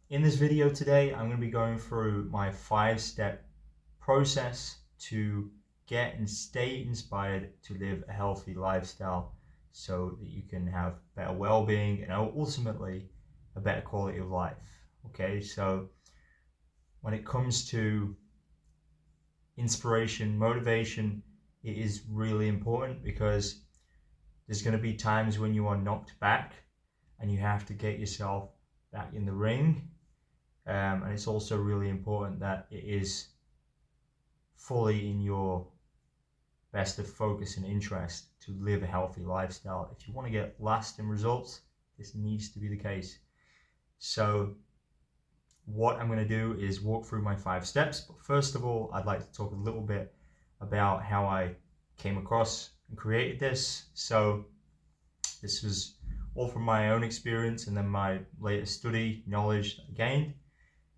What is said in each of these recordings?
In this video today, I'm going to be going through my 5-step process to get and stay inspired to live a healthy lifestyle so that you can have better well-being and ultimately a better quality of life. Okay, so when it comes to inspiration, motivation, it is really important because there's going to be times when you are knocked back and you have to get yourself back in the ring. And it's also really important that it is fully in your best of focus and interest to live a healthy lifestyle. If you want to get lasting results, this needs to be the case. So what I'm going to do is walk through my 5 steps. But first of all, I'd like to talk a little bit about how I came across and created this. So this was all from my own experience and then my later study knowledge that I gained.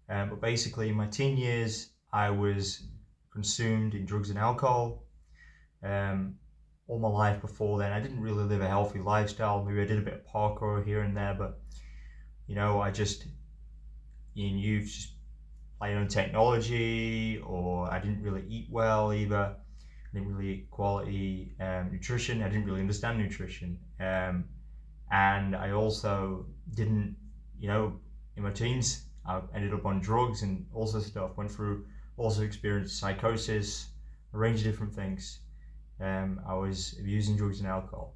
But basically, in my teen years, I was consumed in drugs and alcohol. All my life before then, I didn't really live a healthy lifestyle. Maybe I did a bit of parkour here and there, but I just in youth just playing on technology, or I didn't really eat well either. I didn't really eat quality nutrition. I didn't really understand nutrition, and I also didn't, in my teens. I ended up on drugs and all sorts of stuff. Also experienced psychosis, a range of different things. I was abusing drugs and alcohol.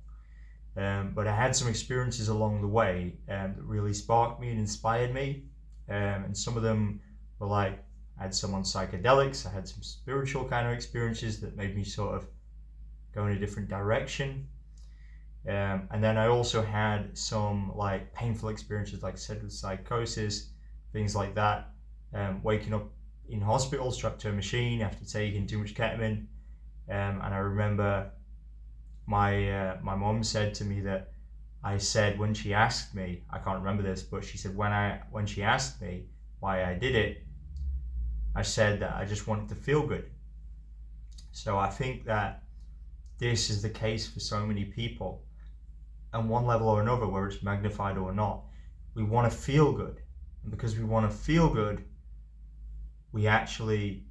But I had some experiences along the way that really sparked me and inspired me. And some of them were like, I had some on psychedelics, I had some spiritual kind of experiences that made me sort of go in a different direction. And then I also had some like painful experiences, like I said, with psychosis, things like that. Waking up in hospital strapped to a machine after taking too much ketamine. And I remember my mom said to me that I said, when she asked me, I can't remember this, but she said when she asked me why I did it, I said that I just wanted to feel good. So I think that this is the case for so many people, on one level or another, whether it's magnified or not. We want to feel good. And because we want to feel good, we actually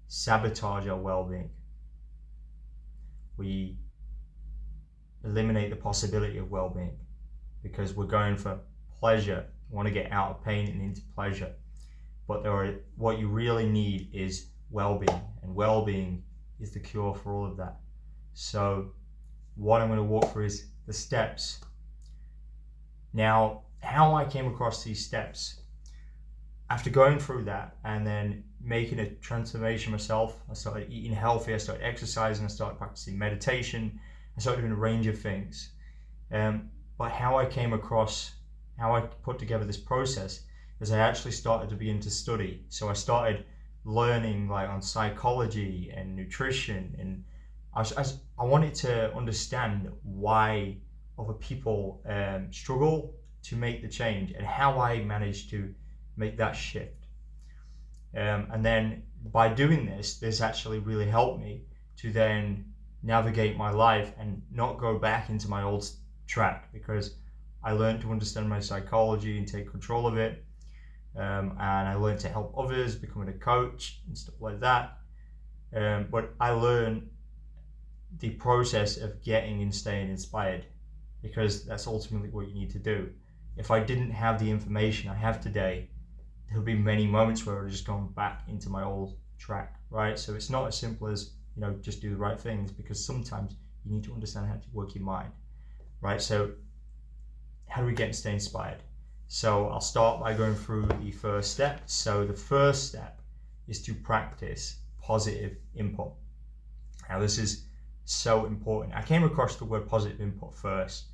sabotage our well-being. We eliminate the possibility of well-being because we're going for pleasure. We want to get out of pain and into pleasure. But what you really need is well-being, and well-being is the cure for all of that. So what I'm going to walk through is the steps. Now, how I came across these steps, after going through that and then making a transformation myself, I started eating healthy, I started exercising, I started practicing meditation, I started doing a range of things. But how I put together this process is I actually started to begin to study. So I started learning like on psychology and nutrition, and I wanted to understand why other people struggle to make the change and how I managed to make that shift. And then by doing this actually really helped me to then navigate my life and not go back into my old track, because I learned to understand my psychology and take control of it. And I learned to help others, becoming a coach and stuff like that. But I learned the process of getting and staying inspired, because that's ultimately what you need to do. If I didn't have the information I have today, there'll be many moments where I've just gone back into my old track, right? So it's not as simple as, just do the right things, because sometimes you need to understand how to work your mind, right? So how do we get and stay inspired? So I'll start by going through the first step. So the first step is to practice positive input. Now this is so important. I came across the word positive input first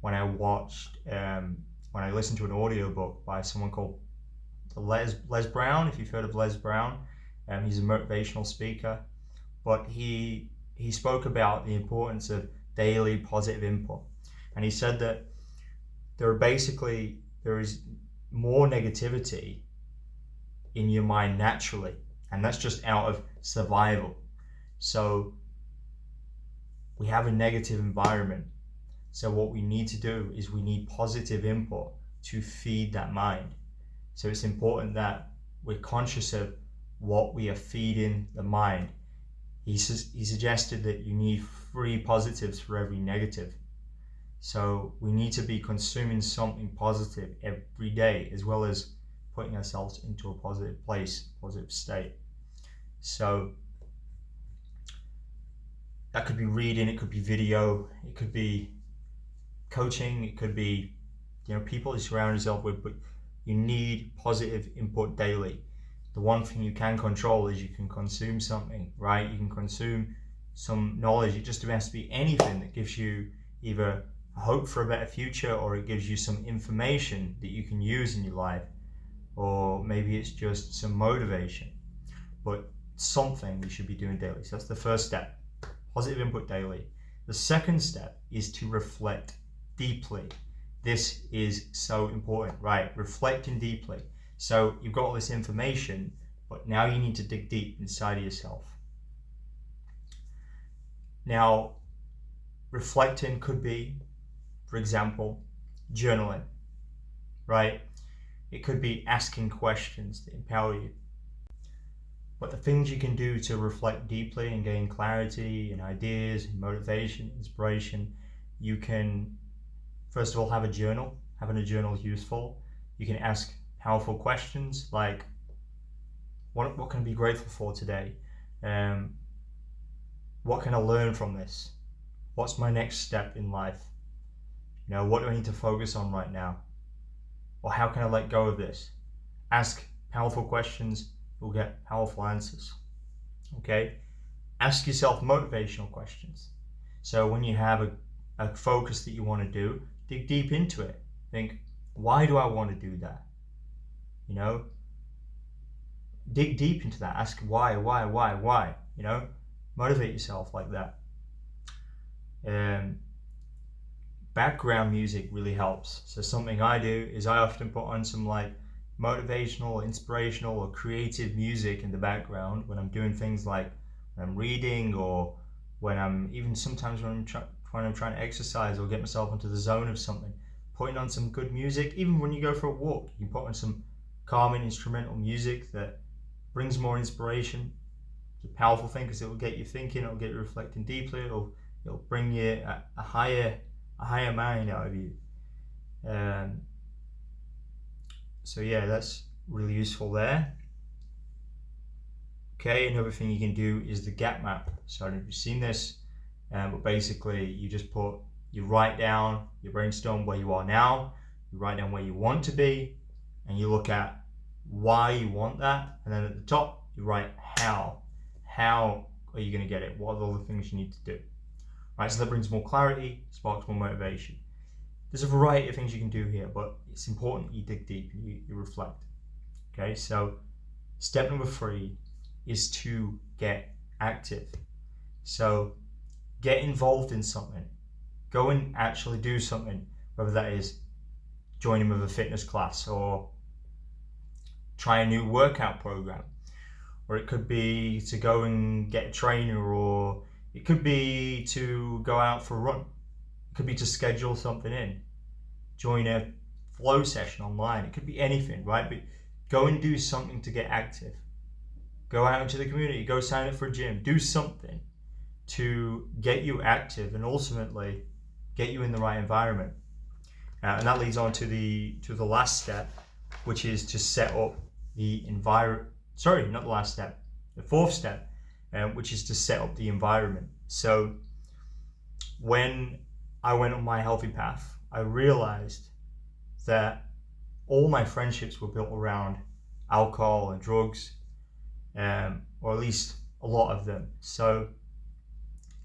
when I listened to an audiobook by someone called Les Brown. If you've heard of Les Brown, he's a motivational speaker, but he spoke about the importance of daily positive input, and he said that there is more negativity in your mind naturally, and that's just out of survival. So we have a negative environment. So what we need to do is we need positive input to feed that mind. So it's important that we're conscious of what we are feeding the mind. He suggested that you need 3 positives for every negative. So we need to be consuming something positive every day, as well as putting ourselves into a positive place, positive state. So that could be reading, it could be video, it could be coaching, it could be, people you surround yourself with, but you need positive input daily. The one thing you can control is you can consume something, right? You can consume some knowledge. It just has to be anything that gives you either a hope for a better future, or it gives you some information that you can use in your life, or maybe it's just some motivation, but something you should be doing daily. So that's the first step, positive input daily. The second step is to reflect deeply. This is so important, right? Reflecting deeply. So you've got all this information, but now you need to dig deep inside of yourself. Now, reflecting could be, for example, journaling, right? It could be asking questions that empower you. But the things you can do to reflect deeply and gain clarity and ideas and motivation, inspiration, you can, first of all, have a journal. Having a journal is useful. You can ask powerful questions like, what can I be grateful for today? What can I learn from this? What's my next step in life? What do I need to focus on right now? Or how can I let go of this? Ask powerful questions, you'll get powerful answers. Okay? Ask yourself motivational questions. So when you have a focus that you want to do, dig deep into it. Think, why do I want to do that? Dig deep into that. Ask why. Motivate yourself like that. Background music really helps. So something I do is I often put on some like motivational, inspirational, or creative music in the background when I'm doing things like when I'm reading, or when I'm even sometimes when I'm trying to exercise or get myself into the zone of something. Putting on some good music, even when you go for a walk, you can put on some calming instrumental music that brings more inspiration. It's a powerful thing because it will get you thinking, it will get you reflecting deeply, it'll bring you a higher mind out of you. So yeah, that's really useful there. Okay, another thing you can do is the gap map. So I don't know if you've seen this, but basically you write down, you brainstorm where you are now, you write down where you want to be, and you look at why you want that, and then at the top you write how. How are you going to get it? What are all the things you need to do? Right, so that brings more clarity, sparks more motivation. There's a variety of things you can do here, but it's important you dig deep and you reflect. Okay, so step number 3 is to get active. So get involved in something. Go and actually do something, whether that is joining with a fitness class, or try a new workout program, or it could be to go and get a trainer, or it could be to go out for a run. It could be to schedule something in, join a flow session online. It could be anything, right? But go and do something to get active. Go out into the community, go sign up for a gym, do something to get you active and ultimately get you in the right environment. And that leads on to the last step, which is to set up the environment. Sorry, not the last step. The 4th step, which is to set up the environment. So when I went on my healthy path, I realized that all my friendships were built around alcohol and drugs, or at least a lot of them. So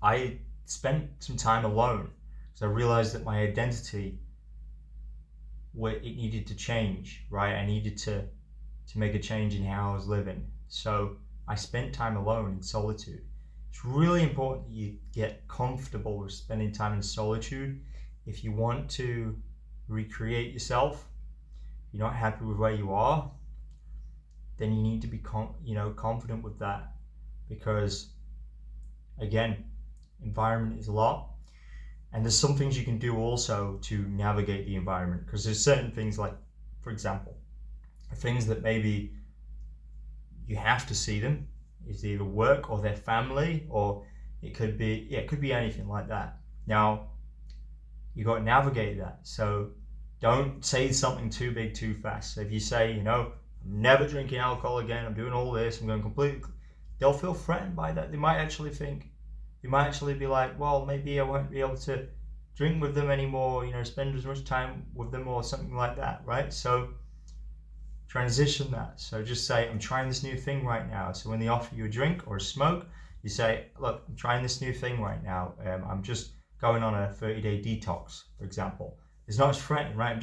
I spent some time alone because I realized that my identity, it needed to change, right? I needed to make a change in how I was living. So I spent time alone in solitude. It's really important that you get comfortable with spending time in solitude. If you want to recreate yourself, you're not happy with where you are, then you need to be confident with that, because again, environment is a lot, and there's some things you can do also to navigate the environment, because there's certain things like, for example, things that maybe you have to see them is either work or their family, or it could be anything like that. Now, you got to navigate that. So don't say something too big too fast. So if you say, I'm never drinking alcohol again, I'm doing all this, I'm going completely, they'll feel threatened by that. They might actually be like, well, maybe I won't be able to drink with them anymore, spend as much time with them or something like that, right? So transition that. So just say, I'm trying this new thing right now. So when they offer you a drink or a smoke, you say, look, I'm trying this new thing right now. I'm just going on a 30-day detox, for example. It's not as threatening, right?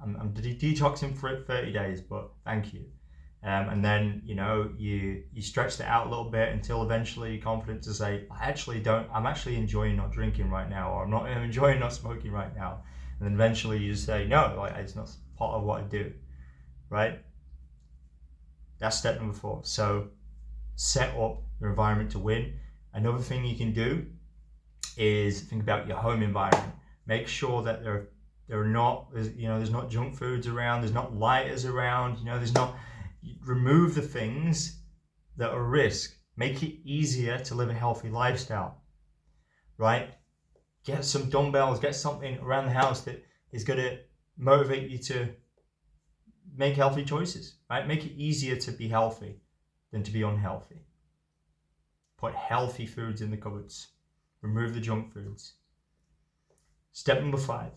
I'm detoxing for 30 days, but thank you. And then, you stretch that out a little bit until eventually you're confident to say, I'm actually enjoying not drinking right now, or I'm enjoying not smoking right now. And then eventually you just say, no, like, it's not part of what I do, right? That's step number 4. So set up your environment to win. Another thing you can do is think about your home environment. Make sure that there's not junk foods around, there's not lighters around, remove the things that are risk. Make it easier to live a healthy lifestyle, right? Get some dumbbells, get something around the house that is going to motivate you to make healthy choices, right? Make it easier to be healthy than to be unhealthy. Put healthy foods in the cupboards. Remove the junk foods. Step number 5,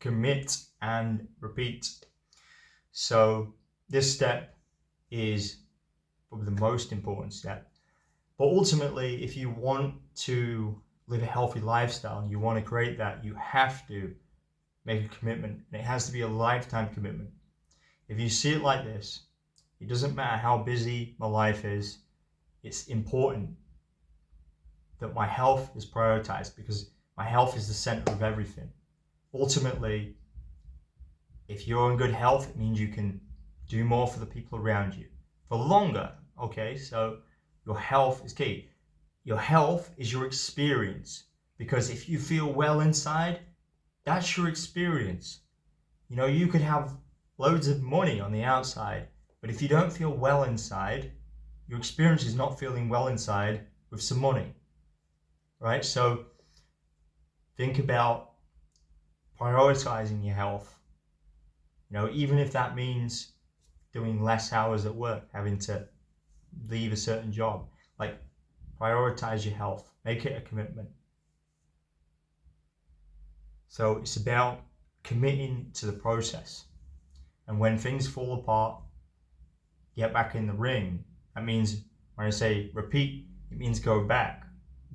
commit and repeat. So this step is probably the most important step. But ultimately, if you want to live a healthy lifestyle and you want to create that, you have to make a commitment, and it has to be a lifetime commitment. If you see it like this, it doesn't matter how busy my life is, it's important that my health is prioritized, because my health is the center of everything. Ultimately, if you're in good health, it means you can do more for the people around you for longer. Okay, so your health is key. Your health is your experience, because if you feel well inside, that's your experience. You could have loads of money on the outside, but if you don't feel well inside, your experience is not feeling well inside with some money, right? So think about prioritizing your health. Even if that means doing less hours at work, having to leave a certain job, like, prioritize your health, make it a commitment. So it's about committing to the process. And when things fall apart, get back in the ring. That means, when I say repeat, it means go back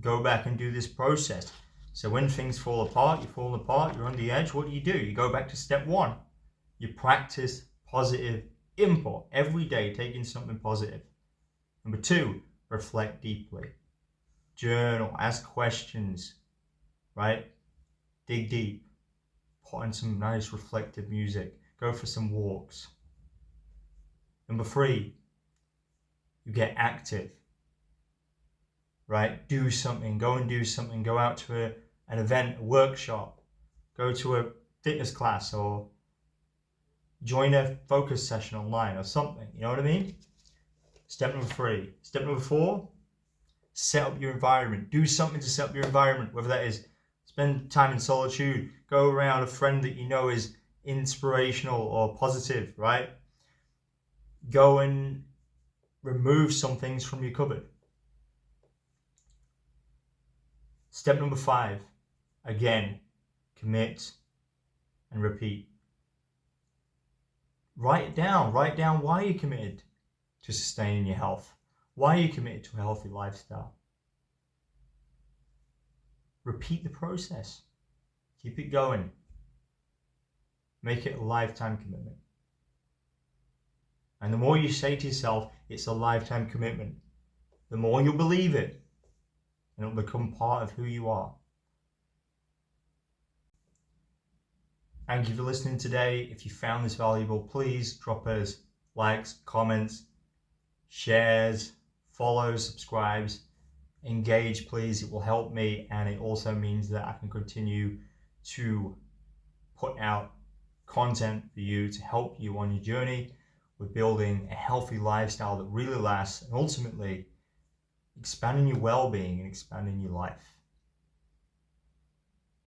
and do this process. So when things fall apart, you're on the edge, what do? You go back to step 1. You practice positive input every day, taking something positive. Number 2, reflect deeply. Journal, ask questions, right? Dig deep. Put on some nice reflective music. Go for some walks. Number 3, you get active, right? Do something. Go and do something. Go out to an event, a workshop. Go to a fitness class, or join a focus session online or something. You know what I mean? Step number 3. Step number 4, set up your environment. Do something to set up your environment, whether that is spend time in solitude, go around a friend that you know is inspirational or positive, right? Go and remove some things from your cupboard. Step number 5, again, commit and repeat. Write it down why you're committed to sustaining your health. Why are you committed to a healthy lifestyle? Repeat the process. Keep it going. Make it a lifetime commitment. And the more you say to yourself, it's a lifetime commitment, the more you'll believe it, and it'll become part of who you are. Thank you for listening today. If you found this valuable, please drop us likes, comments, shares, follows, subscribes, engage, please. It will help me, and it also means that I can continue to put out content for you to help you on your journey with building a healthy lifestyle that really lasts, and ultimately expanding your well-being and expanding your life.